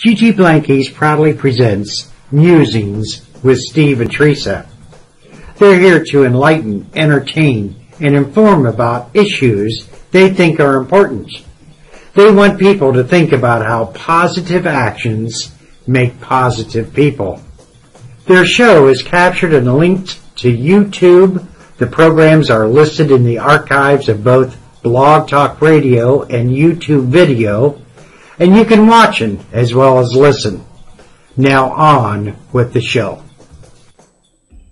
G.G. Blankies proudly presents Musings with Steve and Teresa. They're here to enlighten, entertain, and inform about issues they think are important. They want people to think about how positive actions make positive people. Their show is captured and linked to YouTube. The programs are listed in the archives of both Blog Talk Radio and YouTube video, and you can watch it as well as listen. Now on with the show.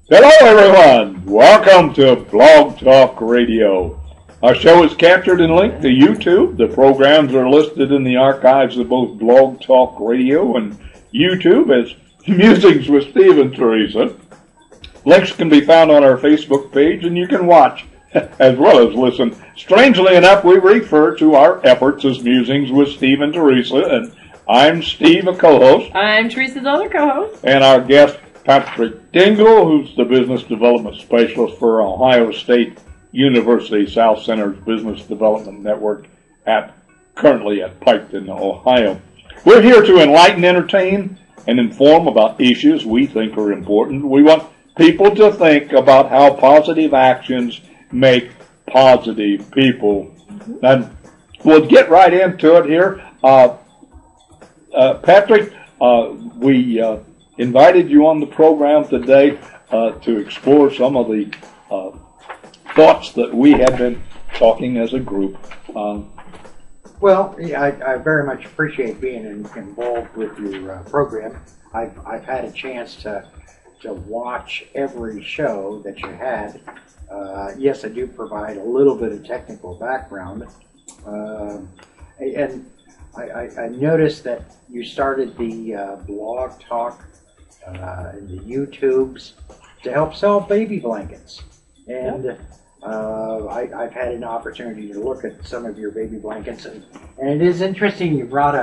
Hello everyone, welcome to Blog Talk Radio. Our show is captured and linked to YouTube. The programs are listed in the archives of both Blog Talk Radio and YouTube as Musings with Steve and Teresa. Links can be found on our Facebook page, and you can watch as well as listen. Strangely enough, we refer to our efforts as Musings with Steve and Teresa, and I'm Steve, a co-host. I'm Teresa's other co-host. And our guest, Patrick Dengel, who's the Business Development Specialist for Ohio State University South Center's Business Development Network currently at Piketon, Ohio. We're here to enlighten, entertain, and inform about issues we think are important. We want people to think about how positive actions make positive people. And we'll get right into it here. Patrick, we invited you on the program today to explore some of the thoughts that we have been talking as a group. Well, I very much appreciate being involved with your program. I've had a chance to watch every show that you had. Yes, I do provide a little bit of technical background. And I noticed that you started the Blog Talk and the YouTubes to help sell baby blankets. And I've had an opportunity to look at some of your baby blankets. And it is interesting, you brought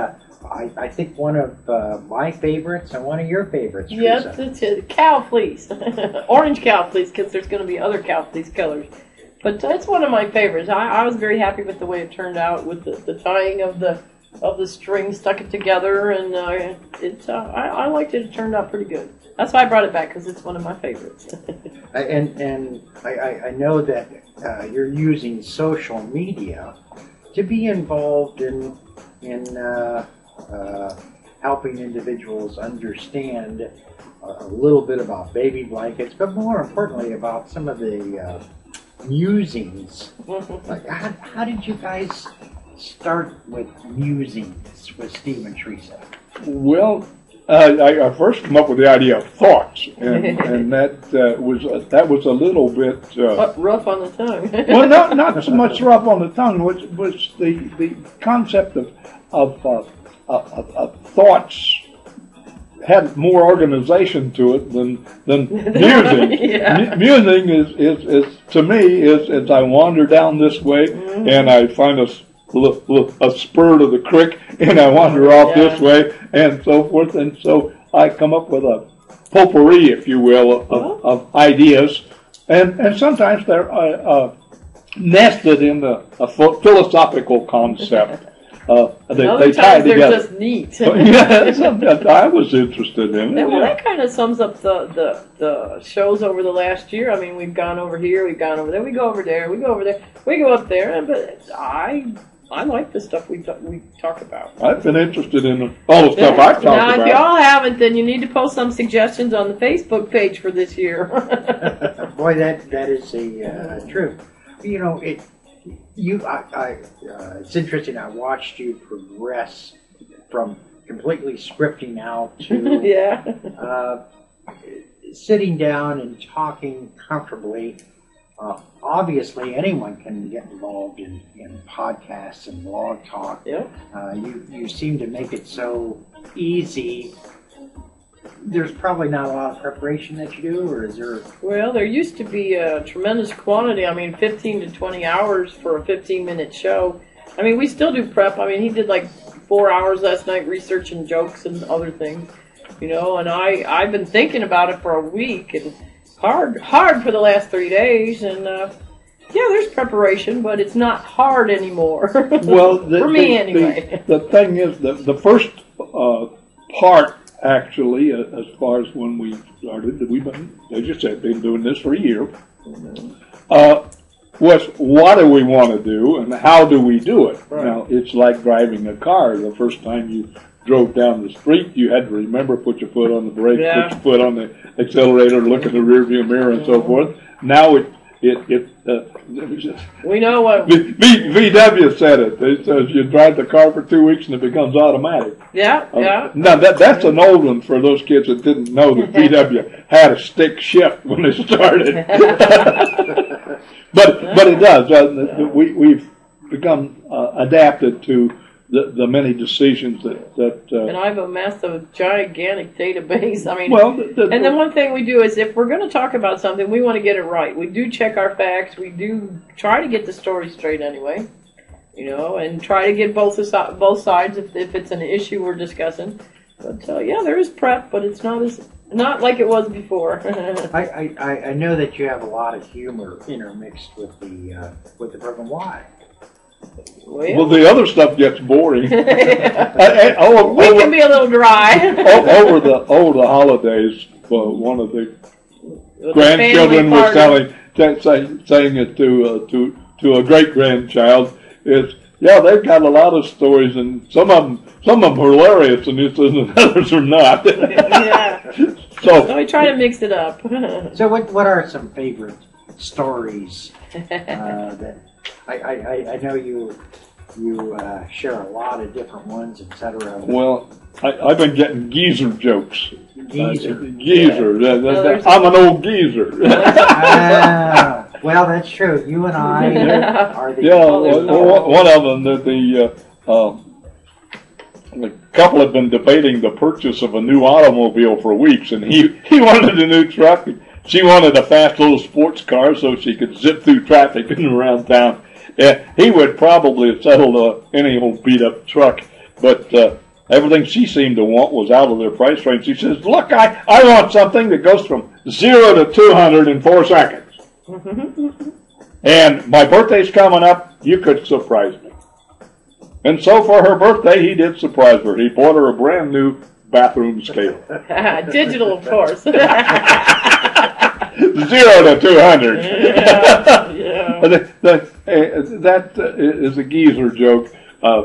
I think one of my favorites and one of your favorites. Yes, it's a cow fleece, orange cow fleece, because there's going to be other cow fleece colors. But it's one of my favorites. I was very happy with the way it turned out, with the tying of the string, stuck it together, and I liked it. It turned out pretty good. That's why I brought it back, because it's one of my favorites. and I know that you're using social media to be involved in helping individuals understand a little bit about baby blankets, but more importantly about some of the musings. Like, how did you guys start with musings with Steve and Teresa? Well, I first come up with the idea of thoughts, and that was a little bit rough on the tongue. Well, not so much rough on the tongue. Was the concept of thoughts had more organization to it than musing. Yeah. Musing is to me is as I wander down this way and I find a spur to the creek and I wander off this way and so forth, and so I come up with a potpourri, if you will, of ideas, and sometimes they're nested in a philosophical concept. They tie together. They're just neat. I was interested in it. Well, that kind of sums up the shows over the last year. I mean, we've gone over here, we've gone over there, we go over there, we go over there, we go up there. But I like the stuff we talk about. I've been interested in all the stuff I've talked about. Now, if y'all haven't, then you need to post some suggestions on the Facebook page for this year. Boy, that is the truth. You know, it's interesting. I watched you progress from completely scripting out to sitting down and talking comfortably. Obviously, anyone can get involved in podcasts and blog talk. Yeah. You seem to make it so easy. There's probably not a lot of preparation that you do, or is there? Well, there used to be a tremendous quantity. I mean, 15 to 20 hours for a 15-minute show. I mean, we still do prep. I mean, he did like 4 hours last night researching jokes and other things, you know, and I've been thinking about it for a week, and hard for the last 3 days, and there's preparation, but it's not hard anymore. Well, for me anyway. The thing is, the first part, actually, as far as when we started. We've been, as you said, been doing this for a year. Was what do we want to do and how do we do it? Right. Now, it's like driving a car. The first time you drove down the street, you had to remember, put your foot on the brake, put your foot on the accelerator, look in the rearview mirror, and so forth. Now we know what VW said it. It says you drive the car for 2 weeks and it becomes automatic. Yeah. Now that's an old one for those kids that didn't know that VW had a stick shift when they started. But it does. We've become adapted to the many decisions that and I've amassed a gigantic database. I mean, and then one thing we do is if we're going to talk about something, we want to get it right. We do check our facts. We do try to get the story straight anyway, and try to get both sides if it's an issue we're discussing. But there is prep, but it's not like it was before. I know that you have a lot of humor intermixed with the program. Why? Well, the other stuff gets boring. We can be a little dry. over the holidays, one of the grandchildren was saying it to a great grandchild is, they've got a lot of stories, and some of them are hilarious, and others are not. So we try to mix it up. So what are some favorite stories that? I know you share a lot of different ones, etc. Well, I've been getting geezer jokes. Geezer. I'm an old geezer. Well, that's true. You and I are the one of them that the couple had been debating the purchase of a new automobile for weeks, and he wanted a new truck. She wanted a fast little sports car so she could zip through traffic and around town. He would probably have settled any old beat-up truck, but everything she seemed to want was out of their price range. She says, look, I want something that goes from 0 to 200 in 4 seconds. And my birthday's coming up. You could surprise me. And so for her birthday, he did surprise her. He bought her a brand new bathroom scale. Digital, of course. 0 to 200. That is a geezer joke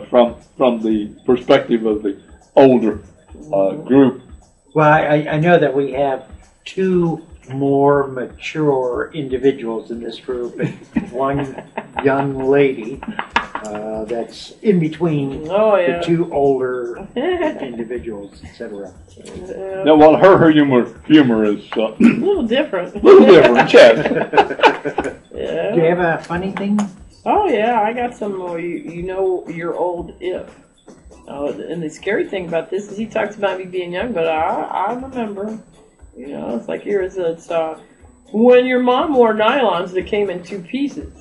from the perspective of the older group. Well, I know that we have 2 more mature individuals in this group, and one young lady that's in between the 2 older individuals, etc. Well, her humor is a little different. Yes. Do you have a funny thing? Oh yeah, I got some. You're old if. And the scary thing about this is he talks about me being young, but I remember. It's like it's when your mom wore nylons that came in 2 pieces.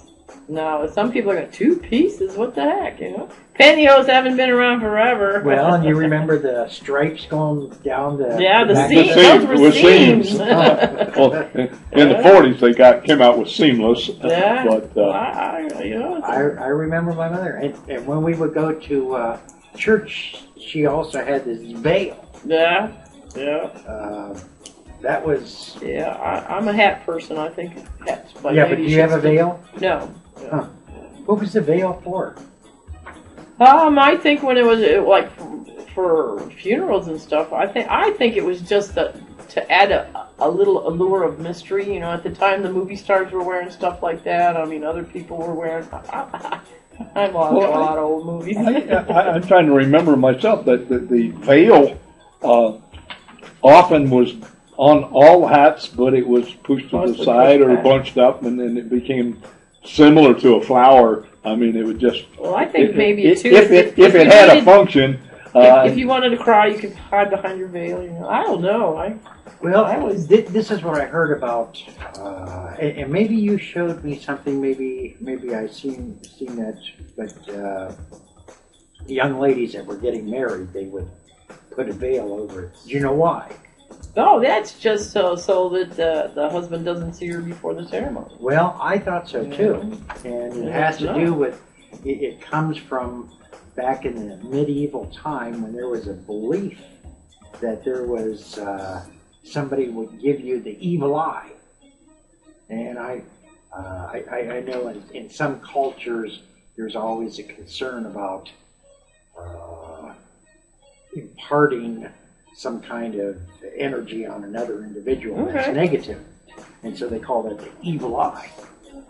Now, some people are going, 2 pieces? What the heck, Pantyhose haven't been around forever. Well, and you remember the stripes going down the... Yeah, the seams. Those were seams. Well, in the 40s, they came out with seamless. Yeah. But, I remember my mother. And when we would go to church, she also had this veil. Yeah. That was... Yeah, I'm a hat person. I think hats. But do you have a veil? No. Huh. What was the veil for? I think when it was like for funerals and stuff, I think it was just to add a little allure of mystery. At the time the movie stars were wearing stuff like that. I mean, other people were wearing. I've watched a lot of old movies. I'm trying to remember myself that the veil often was on all hats, but it was pushed to the side or bunched up, and then it became similar to a flower. I mean, it would just... Well, I think maybe, too... If it had a function... If you wanted to cry, you could hide behind your veil. I don't know. This is what I heard about, and maybe you showed me something, maybe I seen that, but young ladies that were getting married, they would put a veil over it. Do you know why? Oh, that's just so that the husband doesn't see her before the ceremony. Well, I thought so too, and it has to do with, it comes from back in the medieval time when there was a belief that there was somebody would give you the evil eye, and I know in some cultures there's always a concern about imparting some kind of energy on another individual that's negative, and so they call that the evil eye.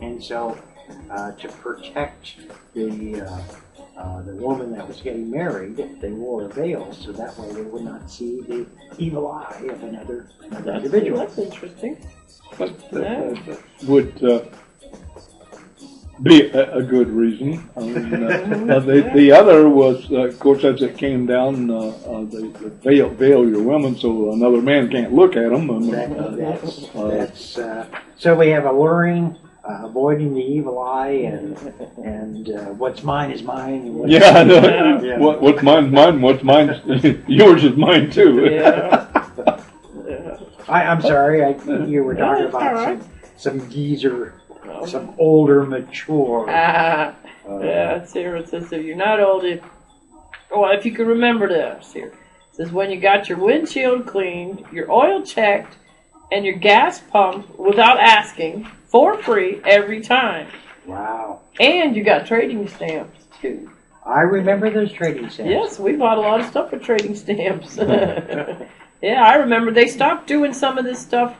And so to protect the woman that was getting married, they wore a veil so that way they would not see the evil eye of another individual. That's interesting. But would be a good reason. I mean, the other was, of course, as it came down, they veil your women so another man can't look at them. So we have alluring, avoiding the evil eye, and what's mine is mine. What's mine's mine. What's mine, yours is mine too. Yeah. I'm sorry, you were talking about some geezer. Some older, mature. It's here. It says if you're not old, if you can remember this here. It says when you got your windshield cleaned, your oil checked, and your gas pumped without asking for free every time. Wow. And you got trading stamps too. I remember those trading stamps. Yes, we bought a lot of stuff with trading stamps. Yeah, I remember they stopped doing some of this stuff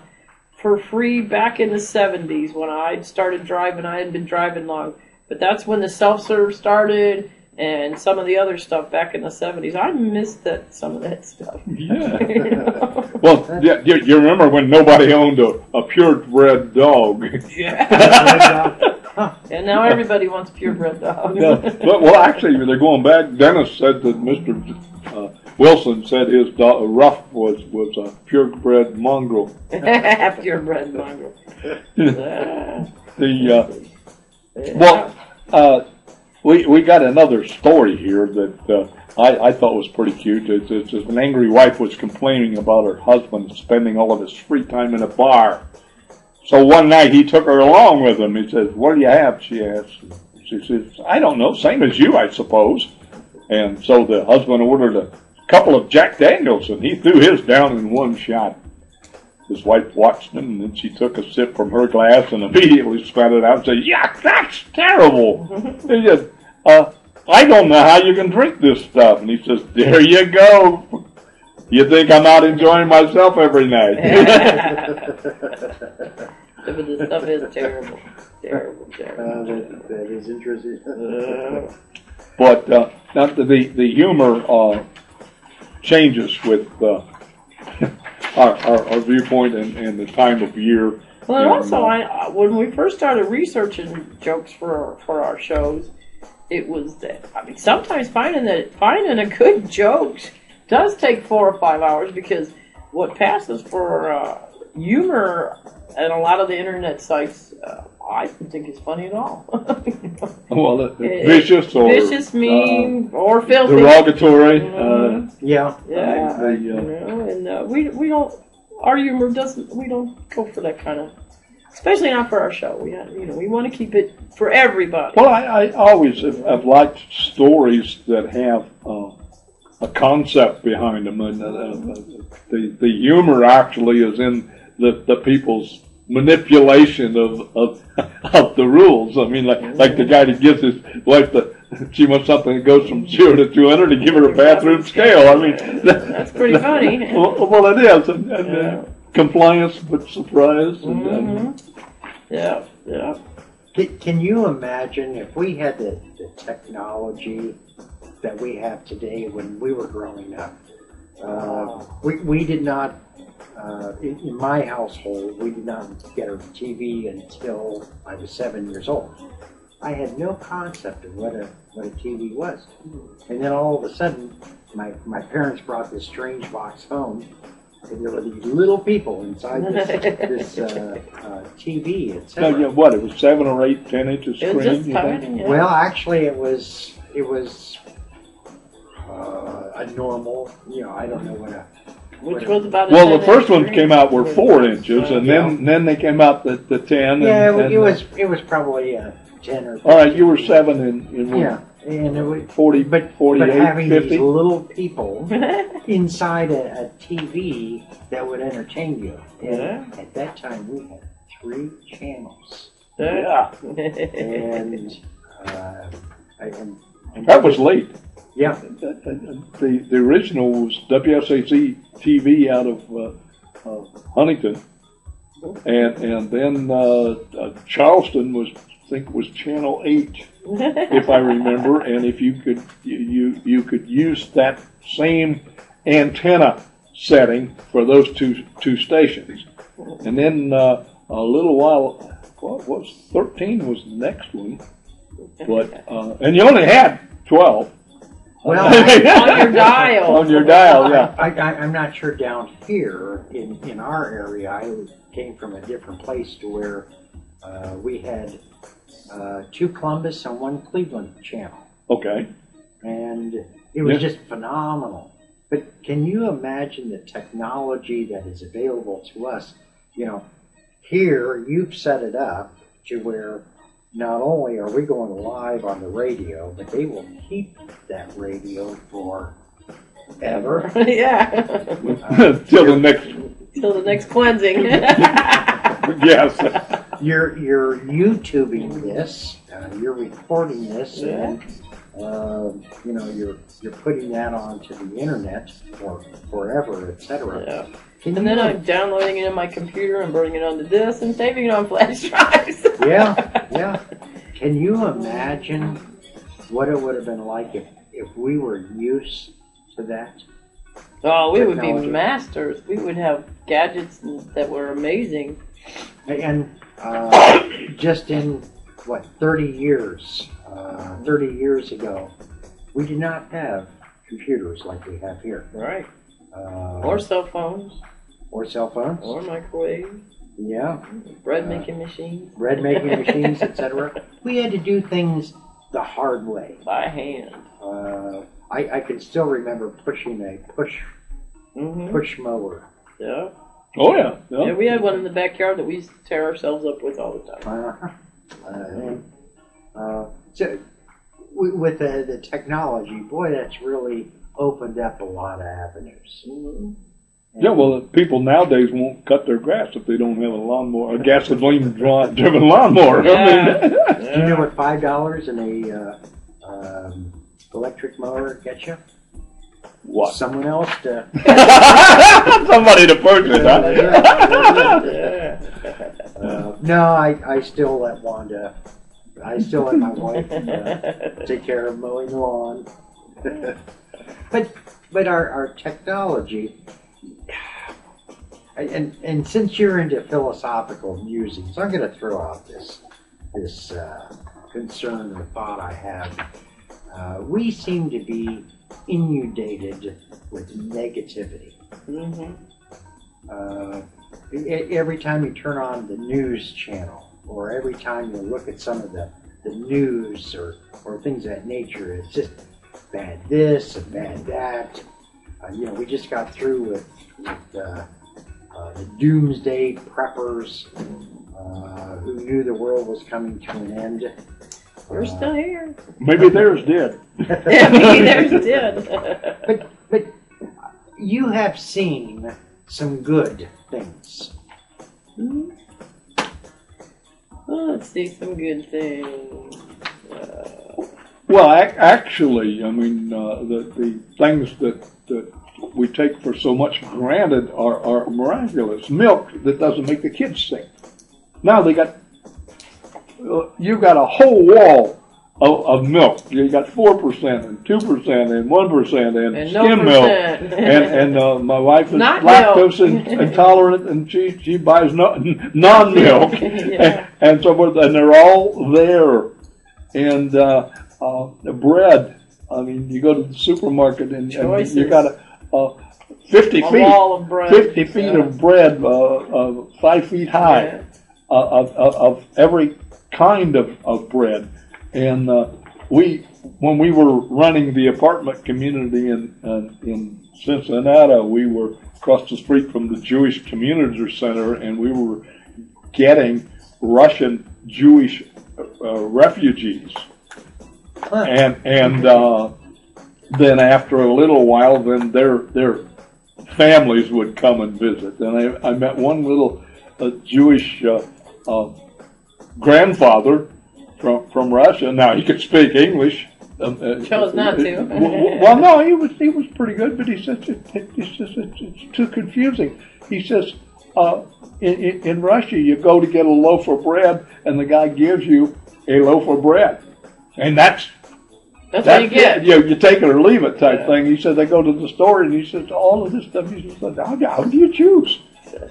for free back in the 70s when I started driving. I hadn't been driving long, but that's when the self-serve started and some of the other stuff back in the 70s. I missed some of that stuff. Yeah. Well, you remember when nobody owned a purebred dog? Yeah. And now everybody wants purebred dogs. Well, actually, they're going back. Dennis said that Mr. Wilson said his dog, Ruff was a purebred mongrel. Purebred mongrel. We got another story here that I thought was pretty cute. It's an angry wife was complaining about her husband spending all of his free time in a bar. So one night he took her along with him. He says, "What do you have?" she asked. She says, "I don't know, same as you, I suppose." And so the husband ordered a couple of Jack Daniels, and he threw his down in one shot. His wife watched him, and then she took a sip from her glass and immediately spat it out and said, "Yuck, that's terrible." He said, "I don't know how you can drink this stuff." And he says, "There you go. You think I'm out enjoying myself every night." But this stuff is terrible. Terrible. That is interesting. But now the humor changes with our viewpoint and the time of year. Well, and also, when we first started researching jokes for our shows, it was that, I mean, sometimes finding a good joke does take 4 or 5 hours, because what passes for humor at a lot of the internet sites, I don't think it's funny at all. Well, vicious mean, or filthy, derogatory. Yeah. And we don't. Our humor doesn't. We don't go for that kind of. Especially not for our show. We want to keep it for everybody. Well, I always have liked stories that have a concept behind them, and the humor actually is in the people's manipulation of the rules. I mean, like the guy that gives his wife she wants something that goes from 0 to 200 to give her a bathroom scale. I mean, that's pretty funny. Well, it is, and compliance but surprise. Yeah. Can you imagine if we had the technology that we have today when we were growing up? We did not. In my household, we did not get a TV until I was 7 years old. I had no concept of what a TV was. And then all of a sudden, my parents brought this strange box home, and there were these little people inside this TV, etc. So, what, it was 7 or 8, 10 inches screen? It was just tiny, yeah. Well, actually, it was a normal, I don't know what a... Which was about well, the first ones came out were 4 inches, and then they came out the 10. Yeah, it was probably 10 or 15. All right, you were 7 in one. Yeah, And it would, 40, but 48, having 50. these little people inside a TV that would entertain you. And at that time, we had 3 channels. Yeah. And That was late. Yeah. The original was WSAC TV out of Huntington, and then Charleston was, I think, was Channel 8, if I remember. And if you could use that same antenna setting for those two stations, and then a little while. What was 13 was the next one, but and you only had 12. Well, on your dial. On your dial, yeah. I'm not sure down here in our area. I came from a different place to where we had 2 Columbus and 1 Cleveland channel. Okay. And it was just phenomenal. But can you imagine the technology that is available to us? You know, here you've set it up to where not only are we going live on the radio, but they will keep that radio forever. Yeah. Till the next cleansing. Yes. You're YouTubing this, you're recording this, and you know you're putting that onto the internet for forever, etc. Yeah. And then I'm downloading it in my computer and burning it onto this and saving it on flash drives. Yeah. Can you imagine what it would have been like if we were used to that? Oh, we would technology? be masters. We would have gadgets that were amazing. And just in, 30 years ago, we did not have computers like we have here. Right. Or cell phones. Or cell phones. Or microwaves. Yeah. Bread making machines. Bread making machines, etc. We had to do things the hard way. By hand. I can still remember pushing a push mower. Yeah. Oh yeah. Yeah, we had one in the backyard that we used to tear ourselves up with all the time. So with the technology, boy, that's really opened up a lot of avenues. Mm-hmm. Yeah, well, people nowadays won't cut their grass if they don't have a lawnmower, a gasoline-driven lawnmower. Yeah. Do you know what $5 in a electric mower gets you? What? Someone else to... Somebody to purchase, huh? No, I still let Wanda... I still let my wife take care of mowing the lawn. But our technology... And since you're into philosophical musings, I'm going to throw out this concern or thought I have. We seem to be inundated with negativity. Mm-hmm. Every time you turn on the news channel, or every time you look at some of the news or things of that nature, it's just bad this and bad that. We just got through with the doomsday preppers who knew the world was coming to an end. We're still here. Maybe theirs did. Yeah, maybe theirs did. But you have seen some good things. Mm-hmm. Well, let's see some good things. Well, actually, I mean, the things that we take for so much granted are miraculous. Milk that doesn't make the kids sick. Now you've got a whole wall of milk. You got 4% and 2% and 1% and skim milk. And my wife is Not lactose milk. intolerant, and she buys non-milk. Yeah. and so forth, and they're all there. And the bread. I mean, you go to the supermarket and you got 50 feet, wall of bread. 50 feet of bread, 5 feet high, of every kind of bread. And when we were running the apartment community in Cincinnati, we were across the street from the Jewish Community Center, and we were getting Russian Jewish refugees. and then after a little while, then their families would come and visit. And I met one little Jewish grandfather from Russia. Now he could speak English. Chose not to. Well, no, he was pretty good, but he says it's too confusing. He says in Russia you go to get a loaf of bread, and the guy gives you a loaf of bread, and that's what you get. You take it or leave it type thing. He said they go to the store, and he says all of this stuff. He says, how do you choose?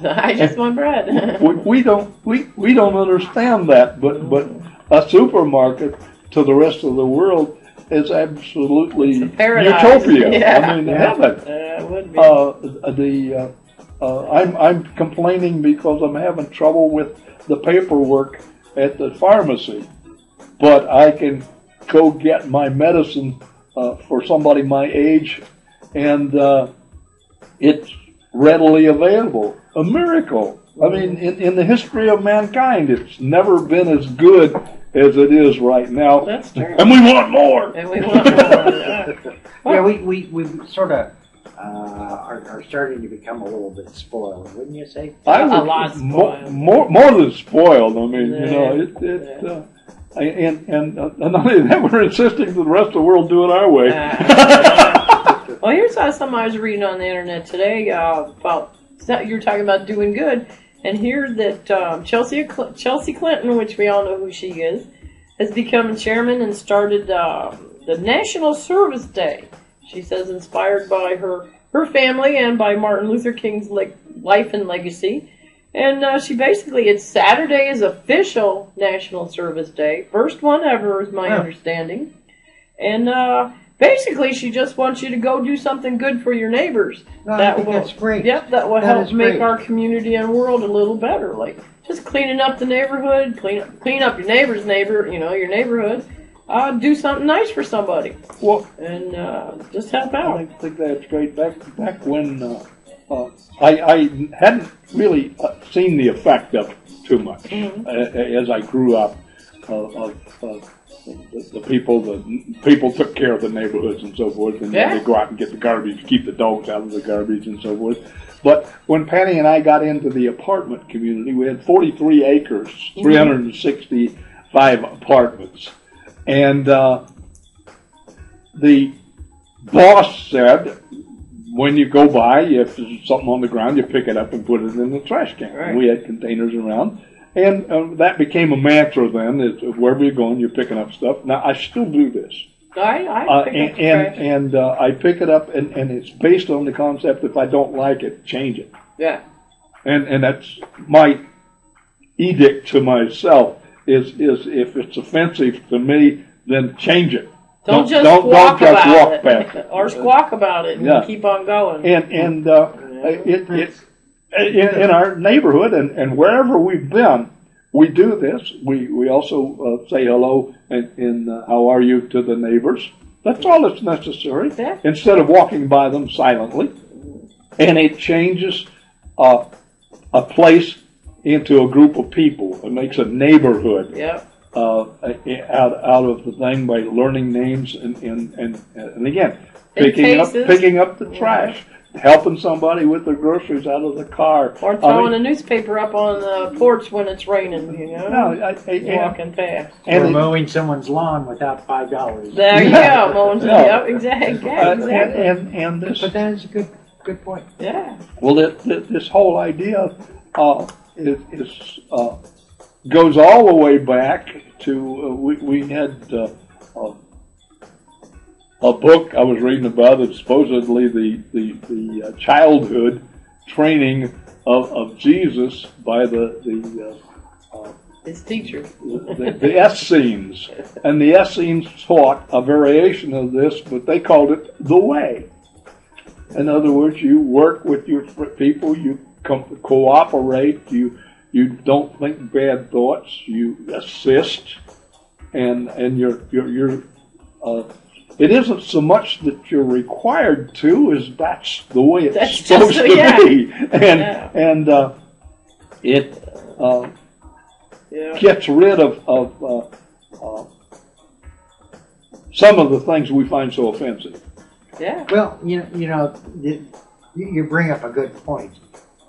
I just want bread. we don't understand that, but a supermarket to the rest of the world is absolutely utopia. Yeah. I mean, heaven. It would be. I'm complaining because I'm having trouble with the paperwork at the pharmacy, but I can go get my medicine for somebody my age, and it's readily available. A miracle. I mean, in the history of mankind, it's never been as good as it is right now. That's true. And we want more. And we want more. Yeah, we sort of are starting to become a little bit spoiled, wouldn't you say? A lot spoiled. More than spoiled. I mean, you know, and not only that, we're insisting that the rest of the world do it our way. Well, here's something I was reading on the internet today about. You're talking about doing good, and here that Chelsea Clinton, which we all know who she is, has become chairman and started the National Service Day. She says inspired by her family and by Martin Luther King's life and legacy. And she basically, it's Saturday is official National Service Day. First one ever is my understanding. And basically she just wants you to go do something good for your neighbors. No, I think that's great. Yep, that will help make our community and world a little better. Like just cleaning up the neighborhood, clean up your neighbor's neighbor, your neighborhood. Do something nice for somebody. Well, and just help out. I think that's great. Back when I hadn't really seen the effect of it too much as I grew up. The people took care of the neighborhoods and so forth, and they go out and get the garbage, keep the dogs out of the garbage and so forth. But when Patty and I got into the apartment community, we had 43 acres, 365 apartments. And the boss said, when you go by, if there's something on the ground, you pick it up and put it in the trash can. Right. We had containers around. And that became a mantra then, is wherever you're going, you're picking up stuff. Now, I still do this. I pick it up, and it's based on the concept, if I don't like it, change it. Yeah. And that's my edict to myself. Is if it's offensive to me, then change it. Don't just walk past it. Or squawk about it and keep on going. And in our neighborhood and wherever we've been, we do this. We also say hello and how are you to the neighbors. That's all that's necessary. Yeah. Instead of walking by them silently. And it changes a place into a group of people. It makes a neighborhood out of the thing by learning names and again picking up the trash, helping somebody with their groceries out of the car, or throwing a newspaper up on the porch when it's raining. Walking past, or mowing someone's lawn without $5. There you go, mowing. Yep, exactly. And this, but that is a good point. Yeah. Well, this whole idea. Goes all the way back to we had a book I was reading about that supposedly the childhood training of Jesus by his teacher, the Essenes, and the Essenes taught a variation of this, but they called it the way. In other words, you work with your people, you cooperate, you don't think bad thoughts, you assist, and you're it isn't so much that you're required to as that's the way it's supposed to be, and it gets rid of some of the things we find so offensive. Yeah. Well, you bring up a good point,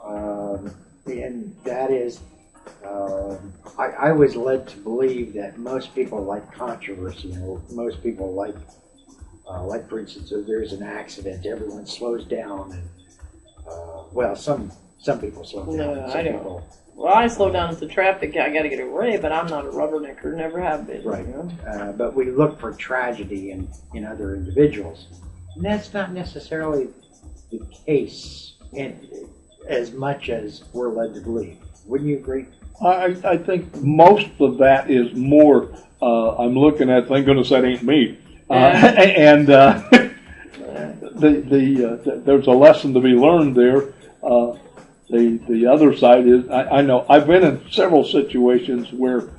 and that is, I was led to believe that most people like controversy. Most people like, for instance, if there's an accident, everyone slows down, and some people slow down. No, some I don't. people, Well, I slow down at the traffic. I got to get away, but I'm not a rubbernecker. Never have been. right. You know? But we look for tragedy in other individuals, and that's not necessarily the case, as much as we're led to believe. Wouldn't you agree? I think most of that is more. I'm looking at. Thank goodness that ain't me. And there's a lesson to be learned there. The other side is I know I've been in several situations where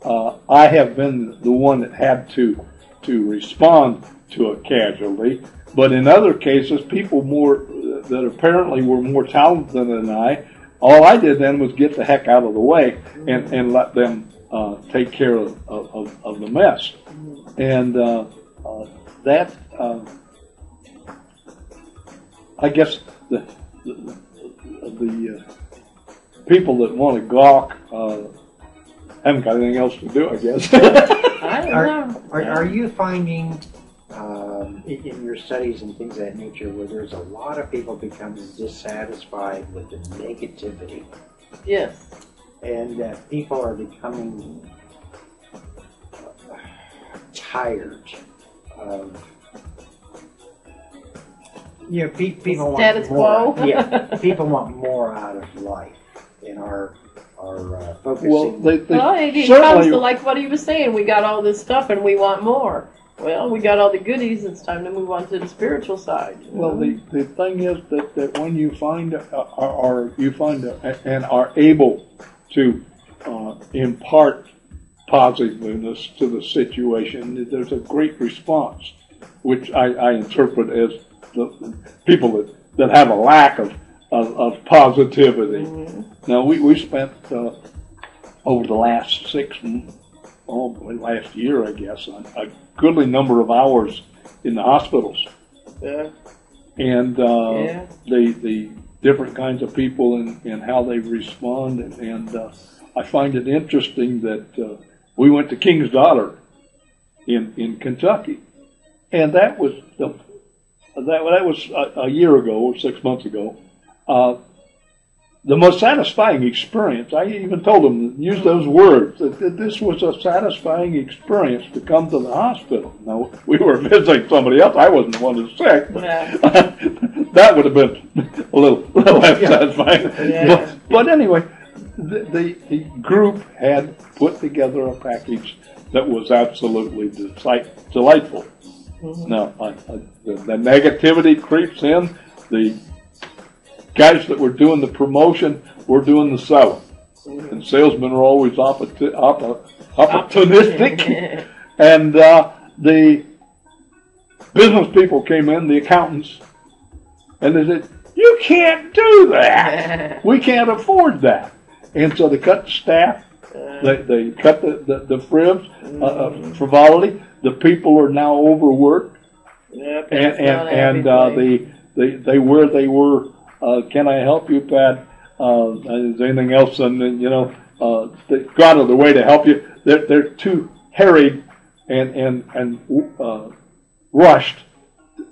I have been the one that had to respond to a casualty, but in other cases, people that apparently were more talented than I, all I did then was get the heck out of the way and let them take care of the mess, and that I guess the people that want to gawk haven't got anything else to do, I guess. I don't know. Are you finding in your studies and things of that nature where there's a lot of people becoming dissatisfied with the negativity? Yes. And that people are becoming tired of... people Status want more. quo. Yeah, people want more out of life, and are focusing. Well, It comes certainly to like what he was saying. We got all this stuff and we want more. Well, we got all the goodies. It's time to move on to the spiritual side. Well, the thing is that when you find and are able to impart positiveness to the situation, there's a great response, which I interpret as the people that have a lack of positivity. Mm-hmm. Now we spent over the last last year, I guess, a goodly number of hours in the hospitals. Yeah. And the different kinds of people and how they respond, and I find it interesting that we went to King's Daughter in Kentucky, and that was a year ago or 6 months ago. The most satisfying experience, I even told them, use those words, that this was a satisfying experience to come to the hospital. Now, we were visiting somebody else. I wasn't the one who's sick. Yeah. That would have been a little less satisfying. Yeah. But anyway, the group had put together a package that was absolutely delightful. Mm-hmm. Now, the negativity creeps in. The guys that were doing the promotion were doing the selling. Mm-hmm. And salesmen are always opportunistic. And the business people came in, the accountants, and they said, "You can't do that. We can't afford that." And so they cut the staff. They cut the fibs, frivolity. The people are now overworked. Yep, and they were. Can I help you, Pat? Is there anything else? And they go out of their way to help you. They're too harried and rushed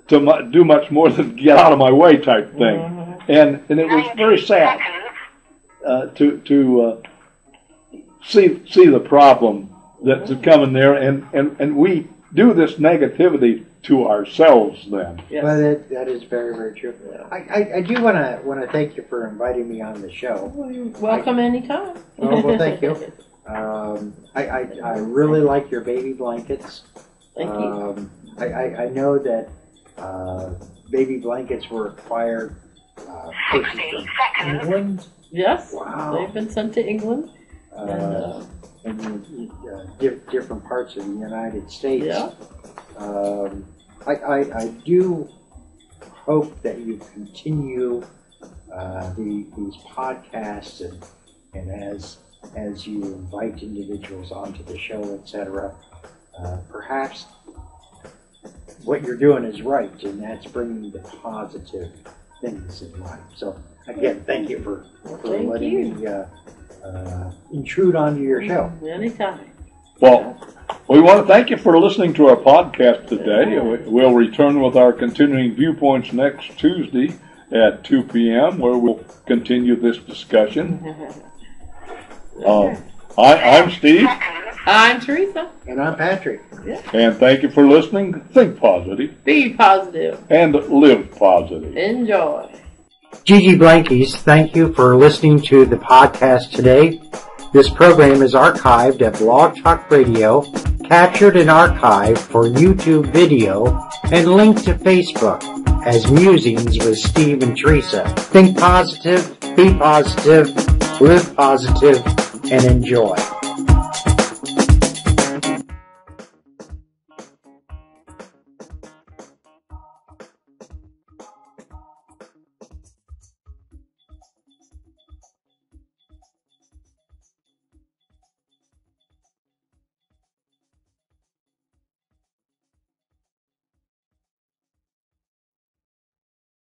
to do much more than get out of my way type thing. Mm-hmm. And it was very sad to see the problem that's coming there, and we do this negativity to ourselves then. Yes. Well, that is very, very true. I do want to thank you for inviting me on the show. Well, you're welcome anytime. Oh, well, thank you. I really like your baby blankets. Thank you. I know that baby blankets were acquired from England. Yes, wow. They've been sent to England. And different parts of the United States. Yeah. I do hope that you continue these podcasts and as you invite individuals onto the show, etc. Perhaps what you're doing is right, and that's bringing the positive things in life. So, again, thank you for letting me intrude onto your show. Anytime. Well, we want to thank you for listening to our podcast today. We'll return with our continuing viewpoints next Tuesday at 2 p.m. where we'll continue this discussion. I'm Steve. I'm Teresa. And I'm Patrick. Yeah. And thank you for listening. Think positive. Be positive. And live positive. Enjoy. Gigi Blankies, thank you for listening to the podcast today. This program is archived at Blog Talk Radio, captured and archived for YouTube video, and linked to Facebook as Musings with Steve and Teresa. Think positive, be positive, live positive, and enjoy.